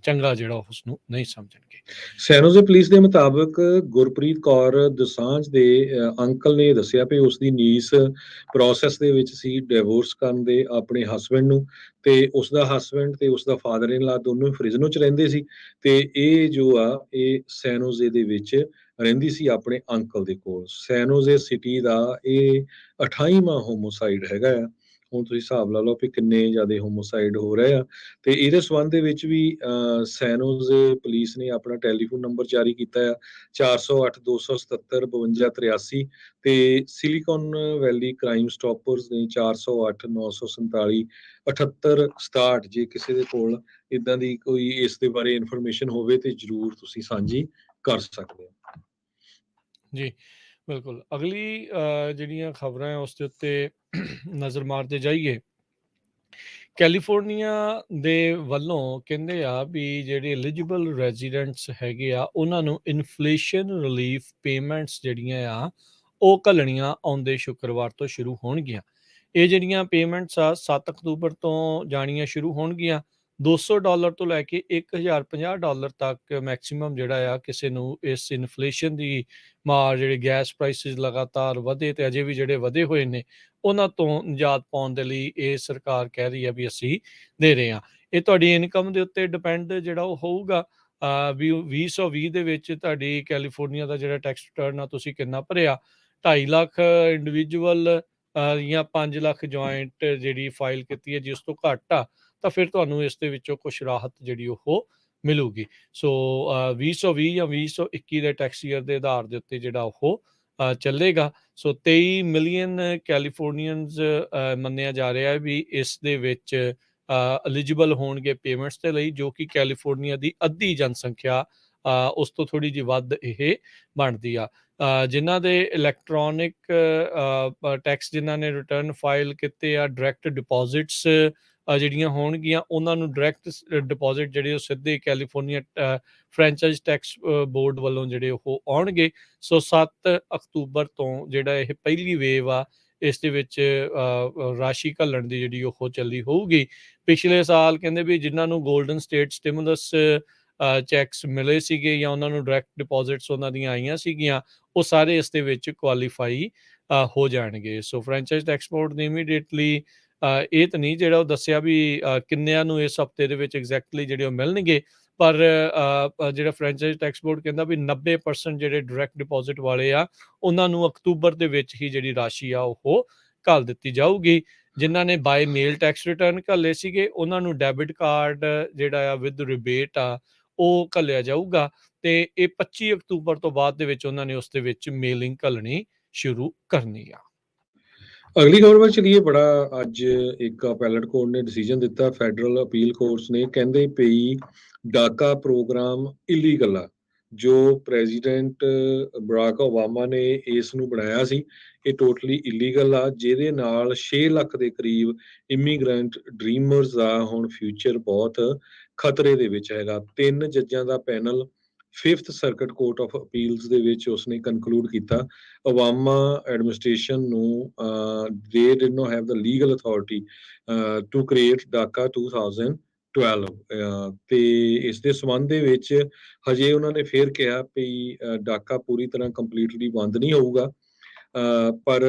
ਚੰਗਾ ਜਿਹੜਾ ਉਸਨੂੰ ਨਹੀਂ ਸਮਝਣਗੇ। ਸੈਨੋਜ਼ੇ ਪੁਲਿਸ ਦੇ ਮੁਤਾਬਕ ਗੁਰਪ੍ਰੀਤ ਕੌਰ ਦੋਸਾਂਝ ਦੇ ਅੰਕਲ ਨੇ ਦੱਸਿਆ ਵੀ ਉਸ ਦੀ ਨੀਸ ਪ੍ਰੋਸੈਸ ਦੇ ਵਿੱਚ ਸੀ ਡਿਵੋਰਸ ਕਰਨ ਦੇ ਆਪਣੇ ਹਸਬੈਂਡ ਨੂੰ, ਤੇ ਉਸ ਦਾ ਹਸਬੈਂਡ ਤੇ ਉਸ ਦਾ ਫਾਦਰ ਇਨ ਲਾ ਦੋਨੋਂ ਹੀ ਫਰਿਜ਼ਨੋ 'ਚ ਰਹਿੰਦੇ ਸੀ ਤੇ ਇਹ ਜੋ ਆ ਇਹ ਸੈਨੋਜ਼ੇ ਦੇ ਵਿੱਚ ਰਹਿੰਦੀ ਸੀ ਆਪਣੇ ਅੰਕਲ ਦੇ ਕੋਲ। ਸੈਨੋਜ਼ੇ ਸਿਟੀ ਦਾ ਇਹ 28ਵਾਂ ਹੋਮੋਸਾਈਡ ਹੈਗਾ ਆ। ਹੁਣ ਤੁਸੀਂ ਹਿਸਾਬ ਲਾ ਲਓ ਵੀ ਕਿੰਨੇ ਜ਼ਿਆਦਾ ਹੋਮੋਸਾਈਡ ਹੋ ਰਹੇ ਆ। ਤੇ ਇਹਦੇ ਸੰਬੰਧ ਦੇ ਵਿੱਚ ਵੀ ਸੈਨੋਜ਼ੇ ਪੁਲਿਸ ਨੇ ਆਪਣਾ ਟੈਲੀਫੋਨ ਨੰਬਰ ਜਾਰੀ ਕੀਤਾ ਆ 408 277 52 83 ਤੇ ਸਿਲੀਕਨ ਵੈਲੀ ਕ੍ਰਾਈਮ ਸਟਾਪਰਸ ਨੇ 408 947 78 67। ਜੇ ਕਿਸੇ ਦੇ ਕੋਲ ਇਦਾਂ ਦੀ ਕੋਈ ਇਸ ਦੇ ਬਾਰੇ ਇਨਫੋਰਮੇਸ਼ਨ ਹੋਵੇ ਤੇ ਜ਼ਰੂਰ ਤੁਸੀਂ ਸਾਂਝੀ ਕਰ ਸਕਦੇ ਹੋ। ਜੀ ਬਿਲਕੁਲ। ਅਗਲੀ ਜਿਹੜੀਆਂ ਖਬਰਾਂ ਹੈ ਉਸ ਦੇ ਉੱਤੇ ਨਜ਼ਰ ਮਾਰਦੇ ਜਾਈਏ। ਕੈਲੀਫੋਰਨੀਆ ਦੇ ਵੱਲੋਂ ਕਹਿੰਦੇ ਆ ਵੀ ਜਿਹੜੇ ਐਲੀਜੀਬਲ ਰੈਜ਼ੀਡੈਂਟਸ ਹੈਗੇ ਆ ਉਹਨਾਂ ਨੂੰ ਇਨਫਲੇਸ਼ਨ ਰਿਲੀਫ ਪੇਮੈਂਟਸ ਜਿਹੜੀਆਂ ਆ ਉਹ ਘੱਲਣੀਆਂ ਆਉਂਦੇ ਸ਼ੁੱਕਰਵਾਰ ਤੋਂ ਸ਼ੁਰੂ ਹੋਣਗੀਆਂ। ਇਹ ਜਿਹੜੀਆਂ ਪੇਮੈਂਟਸ ਆ 7 ਅਕਤੂਬਰ ਤੋਂ ਜਾਣੀਆਂ ਸ਼ੁਰੂ ਹੋਣਗੀਆਂ। $200 ਤੋਂ ਲੈ ਕੇ $1050 ਤੱਕ ਮੈਕਸਿਮਮ ਜਿਹੜਾ ਆ ਕਿਸੇ ਨੂੰ ਇਸ ਇਨਫਲੇਸ਼ਨ ਦੀ ਮਾਰ, ਜਿਹੜੇ ਗੈਸ ਪ੍ਰਾਈਸਿਸ ਲਗਾਤਾਰ ਵਧੇ ਤੇ ਅਜੇ ਵੀ ਜਿਹੜੇ ਵਧੇ ਹੋਏ ਨੇ ਉਹਨਾਂ ਤੋਂ ਨਿਜਾਤ ਪਾਉਣ ਦੇ ਲਈ ਇਹ ਸਰਕਾਰ ਕਹਿ ਰਹੀ ਹੈ ਵੀ ਅਸੀਂ ਦੇ ਰਹੇ ਹਾਂ। ਇਹ ਤੁਹਾਡੀ ਇਨਕਮ ਦੇ ਉੱਤੇ ਡਿਪੈਂਡ ਜਿਹੜਾ ਉਹ ਹੋਊਗਾ। ਵੀ 2020 ਦੇ ਵਿੱਚ ਤੁਹਾਡੀ ਕੈਲੀਫੋਰਨੀਆ ਦਾ ਜਿਹੜਾ ਟੈਕਸ ਰਿਟਰਨ ਆ ਤੁਸੀਂ ਕਿੰਨਾ ਭਰਿਆ। 2.5 ਲੱਖ ਇੰਡੀਵਿਜੂਅਲ ਜਾਂ 5 ਲੱਖ ਜੁਆਇੰਟ ਜਿਹੜੀ ਫਾਈਲ ਕੀਤੀ ਹੈ ਜੇ ਉਸ ਤੋਂ ਘੱਟ ਆ ਤਾਂ ਫਿਰ ਤੁਹਾਨੂੰ ਇਸ ਦੇ ਵਿੱਚੋਂ ਕੁਛ ਰਾਹਤ ਜਿਹੜੀ ਉਹ ਮਿਲੂਗੀ। ਸੋ 2020 ਜਾਂ 2021 ਦੇ ਟੈਕਸ ਈਅਰ ਦੇ ਆਧਾਰ ਦੇ ਉੱਤੇ ਜਿਹੜਾ ਉਹ ਚੱਲੇਗਾ। ਸੋ 23 ਮਿਲੀਅਨ ਕੈਲੀਫੋਰਨੀਅਨਸ ਮੰਨਿਆ ਜਾ ਰਿਹਾ ਹੈ ਵੀ ਇਸ ਦੇ ਵਿੱਚ ਐਲੀਜੀਬਲ ਹੋਣਗੇ ਪੇਮੈਂਟਸ ਦੇ ਲਈ, ਜੋ ਕਿ ਕੈਲੀਫੋਰਨੀਆ ਦੀ ਅੱਧੀ ਜਨਸੰਖਿਆ ਉਸ ਤੋਂ ਥੋੜ੍ਹੀ ਜਿਹੀ ਵੱਧ ਇਹ ਬਣਦੀ ਆ। ਜਿਨ੍ਹਾਂ ਦੇ ਇਲੈਕਟ੍ਰੋਨਿਕ ਟੈਕਸ, ਜਿਨ੍ਹਾਂ ਨੇ ਰਿਟਰਨ ਫਾਈਲ ਕੀਤੇ ਆ, ਡਾਇਰੈਕਟ ਡਿਪੋਜ਼ਿਟਸ ਜਿਹੜੀਆਂ ਹੋਣਗੀਆਂ, ਉਹਨਾਂ ਨੂੰ ਡਾਇਰੈਕਟ ਡਿਪੋਜ਼ਿਟ ਜਿਹੜੇ ਉਹ ਸਿੱਧੇ ਕੈਲੀਫੋਰਨੀਆ ਫਰੈਂਚਾਈਜ਼ ਟੈਕਸ ਬੋਰਡ ਵੱਲੋਂ ਜਿਹੜੇ ਉਹ ਆਉਣਗੇ। ਸੋ 7 ਅਕਤੂਬਰ ਤੋਂ ਜਿਹੜਾ ਇਹ ਪਹਿਲੀ ਵੇਵ ਆ, ਇਸ ਦੇ ਵਿੱਚ ਰਾਸ਼ੀ ਘੱਲਣ ਦੀ ਜਿਹੜੀ ਉਹ ਚੱਲੀ ਹੋਊਗੀ। ਪਿਛਲੇ ਸਾਲ ਕਹਿੰਦੇ ਵੀ ਜਿਨ੍ਹਾਂ ਨੂੰ ਗੋਲਡਨ ਸਟੇਟ ਸਟਿਮੂਲਸ ਚੈਕਸ ਮਿਲੇ ਸੀਗੇ ਜਾਂ ਉਹਨਾਂ ਨੂੰ ਡਾਇਰੈਕਟ ਡਿਪੋਜ਼ਿਟਸ ਉਹਨਾਂ ਦੀਆਂ ਆਈਆਂ ਸੀਗੀਆਂ, ਉਹ ਸਾਰੇ ਇਸ ਦੇ ਵਿੱਚ ਕੁਆਲੀਫਾਈ ਹੋ ਜਾਣਗੇ। ਸੋ ਫਰੈਂਚਾਈਜ਼ ਟੈਕਸ ਬੋਰਡ ਨੇ ਇਮੀਡੀਏਟਲੀ ਇਹ ਤਾਂ ਨਹੀਂ ਜਿਹੜਾ ਉਹ ਦੱਸਿਆ ਵੀ ਕਿੰਨਿਆਂ ਨੂੰ ਇਸ ਹਫਤੇ ਦੇ ਵਿੱਚ ਐਗਜ਼ੈਕਟਲੀ ਜਿਹੜੇ ਉਹ ਮਿਲਣਗੇ, ਪਰ ਜਿਹੜਾ ਫਰੈਂਚਾਈਜ਼ ਟੈਕਸ ਬੋਰਡ ਕਹਿੰਦਾ ਵੀ 90% ਜਿਹੜੇ ਡਾਇਰੈਕਟ ਡਿਪੋਜ਼ਿਟ ਵਾਲੇ ਆ, ਉਹਨਾਂ ਨੂੰ ਅਕਤੂਬਰ ਦੇ ਵਿੱਚ ਹੀ ਜਿਹੜੀ ਰਾਸ਼ੀ ਆ ਉਹ ਘੱਲ ਦਿੱਤੀ ਜਾਊਗੀ। ਜਿਨ੍ਹਾਂ ਨੇ ਬਾਏ ਮੇਲ ਟੈਕਸ ਰਿਟਰਨ ਘੱਲੇ ਸੀਗੇ, ਉਹਨਾਂ ਨੂੰ ਡੈਬਿਟ ਕਾਰਡ ਜਿਹੜਾ ਆ ਵਿਦ ਰਿਬੇਟ ਆ ਉਹ ਘੱਲਿਆ ਜਾਊਗਾ, ਤੇ ਇਹ 25 ਅਕਤੂਬਰ ਤੋਂ ਬਾਅਦ ਦੇ ਵਿੱਚ ਉਹਨਾਂ ਨੇ ਉਸ ਦੇ ਵਿੱਚ ਮੇਲਿੰਗ ਘੱਲਣੀ ਸ਼ੁਰੂ ਕਰਨੀ ਆ। ਅਗਲੀ ਖਬਰ ਵੱਲ ਚਲੀਏ। ਬੜਾ ਅੱਜ ਇੱਕ ਅਪੈਲਟ ਕੋਰਟ ਨੇ ਡਿਸੀਜਨ ਦਿੱਤਾ, ਫੈਡਰਲ ਅਪੀਲ ਕੋਰਟਸ ਨੇ, ਕਹਿੰਦੇ ਪਈ ਡਾਕਾ ਪ੍ਰੋਗਰਾਮ ਇਲੀਗਲ ਆ। ਜੋ ਪ੍ਰੈਜ਼ੀਡੈਂਟ ਬਰਾਕ ਓਬਾਮਾ ਨੇ ਇਸ ਨੂੰ ਬਣਾਇਆ ਸੀ, ਇਹ ਟੋਟਲੀ ਇਲੀਗਲ ਆ, ਜਿਹਦੇ ਨਾਲ 6 ਲੱਖ ਦੇ ਕਰੀਬ ਇਮੀਗ੍ਰੈਂਟ ਡ੍ਰੀਮਰਸ ਦਾ ਹੁਣ ਫਿਊਚਰ ਬਹੁਤ ਖਤਰੇ ਦੇ ਵਿੱਚ ਹੈਗਾ। 3 ਜੱਜਾਂ ਦਾ panel 5th Circuit Court of Appeals ਦੇ ਵਿੱਚ ਉਸਨੇ ਕਨਕਲੂਡ ਕੀਤਾ, ਓਬਾਮਾ ਐਡਮਿਨਿਸਟ੍ਰੇਸ਼ਨ ਨੂੰ they did not have the legal authority to create DACA 2012 ਤੇ ਇਸ ਦੇ ਸੰਬੰਧ ਦੇ ਵਿੱਚ ਹਜੇ ਉਹਨਾਂ ਨੇ ਫੇਰ ਕਿਹਾ ਵੀ ਡਾਕਾ ਪੂਰੀ ਤਰ੍ਹਾਂ ਕੰਪਲੀਟਲੀ ਬੰਦ ਨਹੀਂ ਹੋਊਗਾ, ਪਰ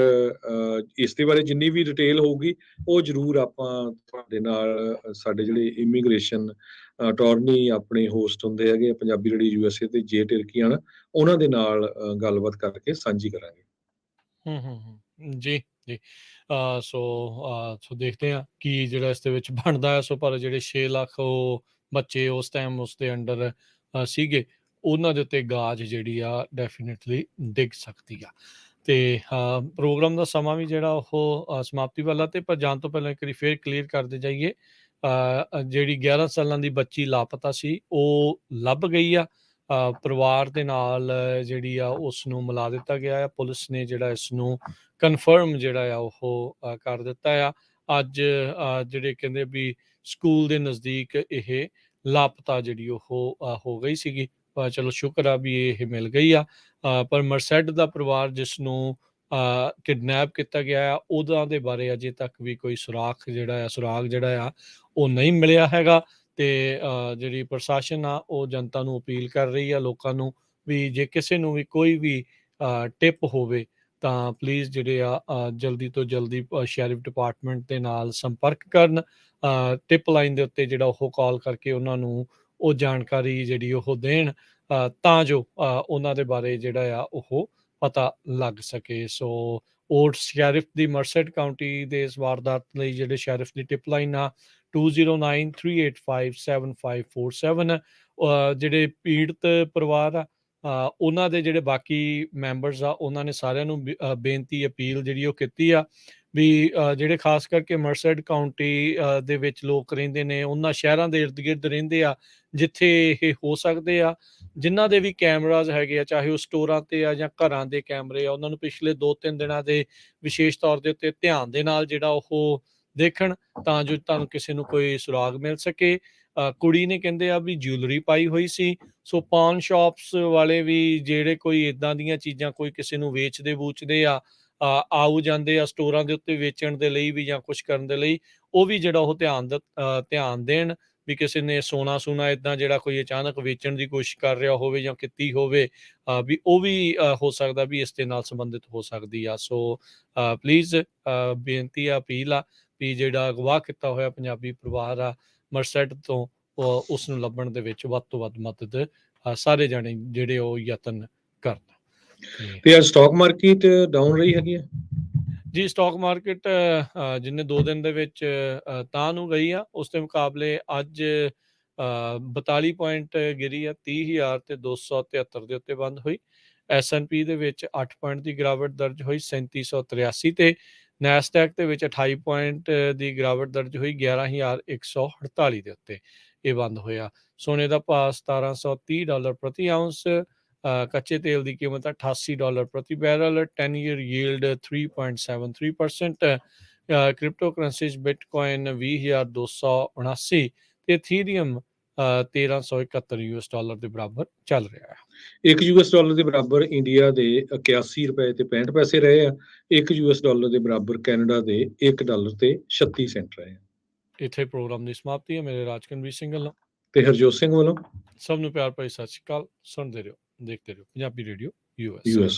ਇਸ ਦੇ ਬਾਰੇ ਜਿੰਨੀ ਵੀ ਡਿਟੇਲ ਹੋਊਗੀ ਉਹ ਜ਼ਰੂਰ ਆਪਾਂ ਤੁਹਾਡੇ ਨਾਲ, ਸਾਡੇ ਜਿਹੜੇ ਇਮੀਗ੍ਰੇਸ਼ਨ ਅਟਾਰਨੀ ਆਪਣੇ ਹੋਸਟ ਹੁੰਦੇ ਹੈਗੇ ਪੰਜਾਬੀ ਰੇਡੀਓ USA ਤੇ ਜੇ ਟਿਰਕੀਆਨ, ਉਹਨਾਂ ਦੇ ਨਾਲ ਗੱਲਬਾਤ ਕਰਕੇ ਸਾਂਝੀ ਕਰਾਂਗੇ। ਜੀ ਜੀ। ਸੋ ਦੇਖਦੇ ਹਾਂ ਕੀ ਜਿਹੜਾ ਇਸ ਦੇ ਵਿੱਚ ਬਣਦਾ ਹੈ। ਸੋ ਪਰ ਜਿਹੜੇ 6 ਲੱਖ ਉਹ ਬੱਚੇ ਉਸ ਟਾਈਮ ਉਸ ਦੇ ਅੰਡਰ ਸੀਗੇ, ਉਹਨਾਂ ਦੇ ਉੱਤੇ ਗਾਜ ਜਿਹੜੀ ਆ ਡੈਫੀਨੇਟਲੀ ਡਿੱਗ ਸਕਦੀ ਆ। ਤੇ ਪ੍ਰੋਗਰਾਮ ਦਾ ਸਮਾਂ ਵੀ ਜਿਹੜਾ ਉਹ ਸਮਾਪਤੀ ਵਾਲਾ, ਤੇ ਪਰ ਜਾਣ ਤੋਂ ਪਹਿਲਾਂ ਇੱਕ ਵਾਰੀ ਫੇਰ ਕਲੀਅਰ ਕਰਦੇ ਜਾਈਏ, ਜਿਹੜੀ 11 ਸਾਲਾਂ ਦੀ ਬੱਚੀ ਲਾਪਤਾ ਸੀ ਉਹ ਲੱਭ ਗਈ ਆ। ਪਰਿਵਾਰ ਦੇ ਨਾਲ ਜਿਹੜੀ ਆ ਉਸ ਨੂੰ ਮਿਲਾ ਦਿੱਤਾ ਗਿਆ ਆ। ਪੁਲਿਸ ਨੇ ਜਿਹੜਾ ਇਸ ਨੂੰ ਕਨਫਰਮ ਜਿਹੜਾ ਆ ਉਹ ਕਰ ਦਿੱਤਾ ਆ। ਅੱਜ ਜਿਹੜੇ ਕਹਿੰਦੇ ਵੀ ਸਕੂਲ ਦੇ ਨਜ਼ਦੀਕ ਇਹ ਲਾਪਤਾ ਜਿਹੜੀ ਉਹ ਹੋ ਗਈ ਸੀਗੀ। ਚਲੋ ਸ਼ੁਕਰ ਆ ਵੀ ਇਹ ਮਿਲ ਗਈ ਆ। ਪਰ ਮਰਸੈਡ ਦਾ ਪਰਿਵਾਰ ਜਿਸ ਨੂੰ ਕਿਡਨੈਪ ਕੀਤਾ ਗਿਆ ਆ, ਉਹਨਾਂ ਦੇ ਬਾਰੇ ਅਜੇ ਤੱਕ ਵੀ ਕੋਈ ਸੁਰਾਗ ਜਿਹੜਾ ਆ ਉਹ ਨਹੀਂ ਮਿਲਿਆ ਹੈਗਾ। ਤੇ ਜਿਹੜੀ ਪ੍ਰਸ਼ਾਸਨ ਆ ਉਹ ਜਨਤਾ ਨੂੰ ਅਪੀਲ ਕਰ ਰਹੀ ਆ, ਲੋਕਾਂ ਨੂੰ, ਵੀ ਜੇ ਕਿਸੇ ਨੂੰ ਵੀ ਕੋਈ ਵੀ ਟਿਪ ਹੋਵੇ ਤਾਂ ਪਲੀਜ਼ ਜਿਹੜੇ ਆ ਜਲਦੀ ਤੋਂ ਜਲਦੀ ਸ਼ੈਰਿਫ ਡਿਪਾਰਟਮੈਂਟ ਦੇ ਨਾਲ ਸੰਪਰਕ ਕਰਨ। ਟਿਪ ਲਾਈਨ ਦੇ ਉੱਤੇ ਜਿਹੜਾ ਉਹ ਕਾਲ ਕਰਕੇ ਉਹਨਾਂ ਨੂੰ ਉਹ ਜਾਣਕਾਰੀ ਜਿਹੜੀ ਉਹ ਦੇਣ, ਤਾਂ ਜੋ ਉਹਨਾਂ ਦੇ ਬਾਰੇ ਜਿਹੜਾ ਆ ਉਹ ਪਤਾ ਲੱਗ ਸਕੇ। ਸੋ ਓਲਡ ਸ਼ੈਰਿਫ ਦੀ ਮਰਸੈਡ ਕਾਊਂਟੀ ਦੇ ਇਸ ਵਾਰਦਾਤ ਲਈ ਜਿਹੜੇ ਸ਼ੈਰਿਫ ਦੀ ਟਿਪ ਲਾਈਨ ਆ 2093857547। ਜਿਹੜੇ ਪੀੜਤ ਪਰਿਵਾਰ ਆ, ਉਹਨਾਂ ਦੇ ਜਿਹੜੇ ਬਾਕੀ ਮੈਂਬਰਸ ਆ, ਉਹਨਾਂ ਨੇ ਸਾਰਿਆਂ ਨੂੰ ਬੇਨਤੀ ਅਪੀਲ ਜਿਹੜੀ ਉਹ ਕੀਤੀ ਆ ਵੀ ਜਿਹੜੇ ਖਾਸ ਕਰਕੇ ਮਰਸੈਡ ਕਾਊਂਟੀ ਦੇ ਵਿੱਚ ਲੋਕ ਰਹਿੰਦੇ ਨੇ, ਉਹਨਾਂ ਸ਼ਹਿਰਾਂ ਦੇ ਇਰਦ ਗਿਰਦ ਰਹਿੰਦੇ ਆ ਜਿੱਥੇ ਇਹ ਹੋ ਸਕਦੇ ਆ। ਜਿਨ੍ਹਾਂ ਦੇ ਵੀ ਕੈਮਰਾਜ਼ ਹੈਗੇ ਆ, ਚਾਹੇ ਉਹ ਸਟੋਰਾਂ ਤੇ ਆ ਜਾਂ ਘਰਾਂ ਦੇ ਕੈਮਰੇ ਆ, ਉਹਨਾਂ ਨੂੰ ਪਿਛਲੇ 2-3 ਦਿਨਾਂ ਦੇ ਵਿਸ਼ੇਸ਼ ਤੌਰ ਦੇ ਉੱਤੇ ਧਿਆਨ ਦੇ ਨਾਲ ਜਿਹੜਾ ਉਹ ਦੇਖਣ, ਤਾਂ ਜੋ ਤੁਹਾਨੂੰ ਕਿਸੇ ਨੂੰ ਕੋਈ ਸੁਰਾਗ ਮਿਲ ਸਕੇ। ਕੁੜੀ ਨੇ ਕਹਿੰਦੇ ਆ ਵੀ ਜਿਊਲਰੀ ਪਾਈ ਹੋਈ ਸੀ। ਸੋ ਪਾਨ ਸ਼ਾਪਸ ਵਾਲੇ ਵੀ ਜਿਹੜੇ ਕੋਈ ਇੱਦਾਂ ਦੀਆਂ ਚੀਜ਼ਾਂ ਕੋਈ ਕਿਸੇ ਨੂੰ ਵੇਚਦੇ ਵੂਚਦੇ ਆ, ਆਉ ਜਾਂਦੇ ਆ ਸਟੋਰਾਂ ਦੇ ਉੱਤੇ ਵੇਚਣ ਦੇ ਲਈ ਵੀ ਜਾਂ ਕੁਛ ਕਰਨ ਦੇ ਲਈ, ਉਹ ਵੀ ਜਿਹੜਾ ਉਹ ਧਿਆਨ ਦੇਣ ਵੀ ਕਿਸੇ ਨੇ ਸੋਨਾ ਸੂਨਾ ਇੱਦਾਂ ਜਿਹੜਾ ਕੋਈ ਅਚਾਨਕ ਵੇਚਣ ਦੀ ਕੋਸ਼ਿਸ਼ ਕਰ ਰਿਹਾ ਹੋਵੇ ਜਾਂ ਕੀਤੀ ਹੋਵੇ, ਵੀ ਉਹ ਵੀ ਹੋ ਸਕਦਾ ਵੀ ਇਸ ਦੇ ਨਾਲ ਸੰਬੰਧਿਤ ਹੋ ਸਕਦੀ ਆ। ਸੋ ਪਲੀਜ਼ ਬੇਨਤੀ ਆ, ਅਪੀਲ ਆ ਵੀ ਜਿਹੜਾ ਅਗਵਾ ਕੀਤਾ ਹੋਇਆ ਪੰਜਾਬੀ ਪਰਿਵਾਰ ਆ ਮਰਸੈਡ ਤੋਂ, ਉਸ ਨੂੰ ਲੱਭਣ ਦੇ ਵਿੱਚ ਵੱਧ ਤੋਂ ਵੱਧ ਮਦਦ ਸਾਰੇ ਜਾਣੇ ਜਿਹੜੇ ਉਹ ਯਤਨ ਕਰਨ। ਤੇ ਅੱਜ ਸਟਾਕ ਮਾਰਕੀਟ ਡਾਊਨ ਰਹੀ ਹੈਗੀ ਹੈ ਜੀ। ਸਟਾਕ ਮਾਰਕੀਟ ਜਿੰਨੇ 2 ਦਿਨ ਦੇ ਵਿੱਚ ਤਾਂ ਨੂੰ ਗਈ ਆ, ਉਸ ਦੇ ਮੁਕਾਬਲੇ ਅੱਜ 42 ਪੁਆਇੰਟ ਗਿਰੀ ਆ, 30,273 ਦੇ ਉੱਤੇ ਬੰਦ ਹੋਈ। S&P ਦੇ ਵਿੱਚ 8 ਪੁਆਇੰਟ ਦੀ ਗਿਰਾਵਟ ਦਰਜ ਹੋਈ 3783 ਤੇ। ਨੈਸਡੈਕ ਦੇ ਵਿੱਚ 28 ਪੁਆਇੰਟ ਦੀ ਗਿਰਾਵਟ ਦਰਜ ਹੋਈ 11148 ਦੇ ਉੱਤੇ ਇਹ ਬੰਦ ਹੋਇਆ। ਸੋਨੇ ਦਾ ਭਾਅ $1730 ਪ੍ਰਤੀ ਆਉਂਸ। ਕੱਚੇ ਤੇਲ ਦੀ ਕੀਮਤ $88 ਪ੍ਰਤੀ barrel. 10 year yield 3.73%। Crypto currencies Bitcoin 20,279 ਤੇ ਇਥੀਰੀਅਮ $1371 ਦੇ ਬਰਾਬਰ ਚੱਲ ਰਿਹਾ ਹੈ। $1 ਦੇ ਬਰਾਬਰ ਇੰਡੀਆ ਦੇ 81 ਰੁਪਏ ਤੇ 65 ਪੈਸੇ ਰਹੇ ਆ। $1 ਦੇ ਬਰਾਬਰ ਕੈਨੇਡਾ ਦੇ $1 ਤੇ 36 ਸੈਂਟ ਰਹੇ ਆ। ਇੱਥੇ ਪ੍ਰੋਗਰਾਮ ਦੀ ਸਮਾਪਤੀ ਹੈ। ਮੇਰੇ ਰਾਜਕਨਵੀਰ ਸਿੰਘ ਵੱਲੋਂ ਤੇ ਹਰਜੋਤ ਸਿੰਘ ਵੱਲੋਂ ਸਭ ਨੂੰ ਪਿਆਰ ਭਰੀ ਸਤਿ ਸ਼੍ਰੀ ਅਕਾਲ। ਸੁਣਦੇ ਰਹੋ, ਦੇਖਦੇ ਰਹੋ ਪੰਜਾਬੀ ਰੇਡੀਓ US।